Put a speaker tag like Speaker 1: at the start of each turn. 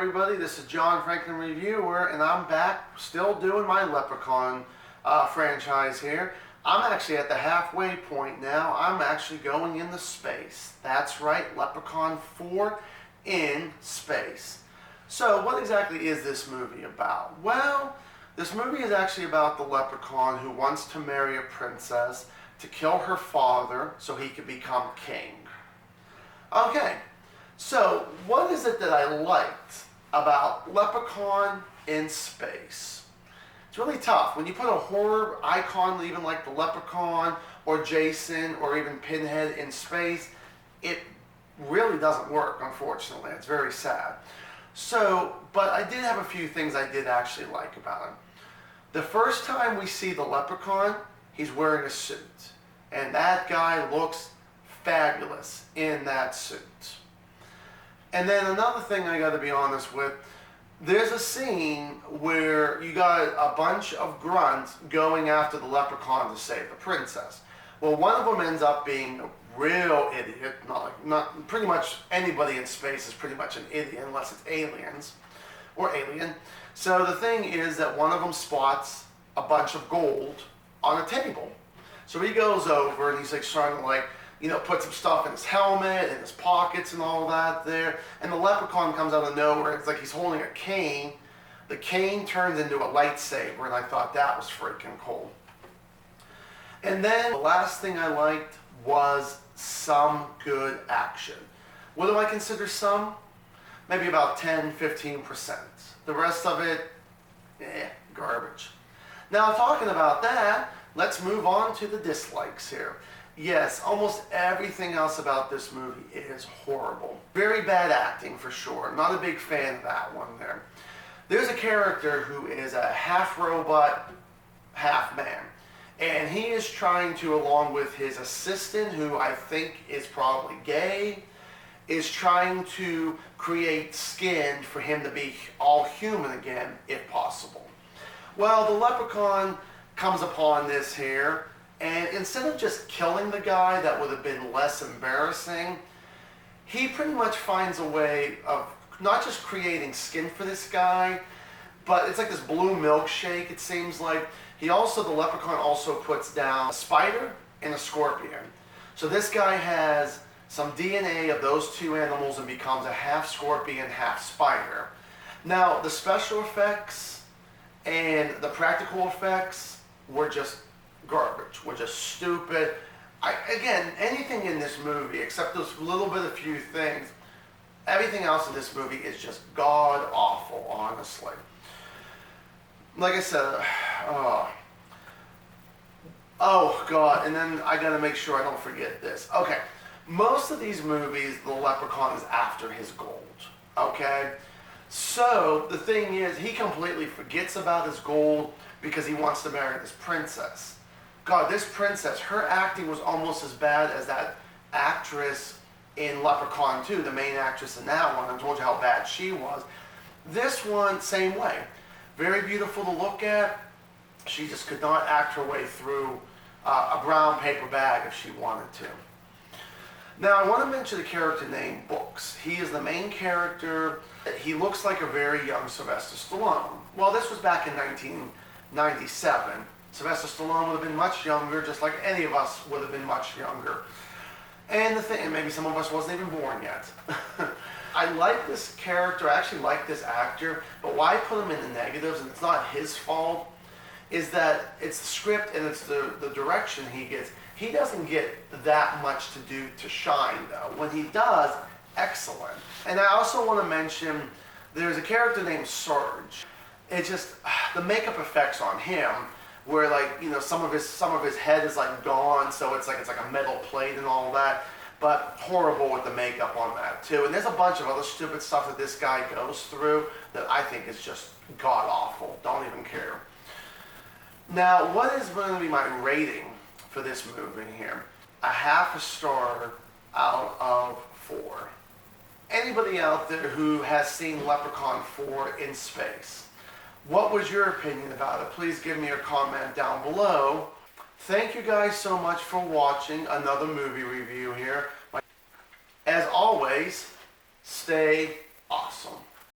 Speaker 1: everybody, this is John Franklin Reviewer, and I'm back still doing my Leprechaun franchise here. I'm actually at the halfway point now. I'm actually going into space. That's right, Leprechaun 4 in space. So what exactly is this movie about? Well, this movie is actually about the leprechaun who wants to marry a princess to kill her father so he could become king. Okay. So, what is it that I liked about Leprechaun in space? It's really tough. When you put a horror icon, even like the Leprechaun or Jason or even Pinhead in space, it really doesn't work, unfortunately. It's very sad. So, but I did have a few things I did actually like about him. The first time we see the Leprechaun, he's wearing a suit. And that guy looks fabulous in that suit. And then another thing I got to be honest with, there's a scene where you got a bunch of grunts going after the leprechaun to save the princess. Well, one of them ends up being a real idiot. Not pretty much anybody in space is pretty much an idiot unless it's aliens or alien. So the thing is that one of them spots a bunch of gold on a table. So he goes over and he's like trying to put some stuff in his helmet and his pockets and all that there. And the leprechaun comes out of nowhere. It's like he's holding a cane. The cane turns into a lightsaber, and I thought that was freaking cool. And then the last thing I liked was some good action. What do I consider some? Maybe about 10-15%. The rest of it, garbage. Now, talking about that, let's move on to the dislikes here. Yes, almost everything else about this movie is horrible. Very bad acting for sure. Not a big fan of that one there. There's a character who is a half robot, half man. And he is trying to, along with his assistant, who I think is probably gay, is trying to create skin for him to be all human again, if possible. Well, the leprechaun comes upon this here. And instead of just killing the guy, that would have been less embarrassing, he pretty much finds a way of not just creating skin for this guy, but it's like this blue milkshake, it seems like. The leprechaun also puts down a spider and a scorpion. So this guy has some DNA of those two animals and becomes a half scorpion, half spider. Now, the special effects and the practical effects were just garbage. We're just stupid. Again, anything in this movie, except those few things, everything else in this movie is just god awful, honestly. Like I said, oh god, and then I gotta make sure I don't forget this. Okay, most of these movies, the leprechaun is after his gold, okay? So, the thing is, he completely forgets about his gold because he wants to marry this princess. God, this princess, her acting was almost as bad as that actress in Leprechaun 2, the main actress in that one. I told you how bad she was. This one, same way. Very beautiful to look at. She just could not act her way through a brown paper bag if she wanted to. Now, I want to mention a character named Books. He is the main character. He looks like a very young Sylvester Stallone. Well, this was back in 1997. Sylvester Stallone would have been much younger, just like any of us would have been much younger. And maybe some of us wasn't even born yet. I like this character, I actually like this actor, but why I put him in the negatives, and it's not his fault, is that it's the script and it's the direction he gets. He doesn't get that much to do to shine, though. When he does, excellent. And I also want to mention, there's a character named Surge. It's just, the makeup effects on him, where some of his head is gone, so it's like a metal plate and all that, but horrible with the makeup on that too. And there's a bunch of other stupid stuff that this guy goes through that I think is just god awful. Don't even care. Now, what is going to be my rating for this movie here? A half a star out of 4. Anybody out there who has seen Leprechaun 4 in space? What was your opinion about it? Please give me a comment down below. Thank you guys so much for watching another movie review here. As always, stay awesome.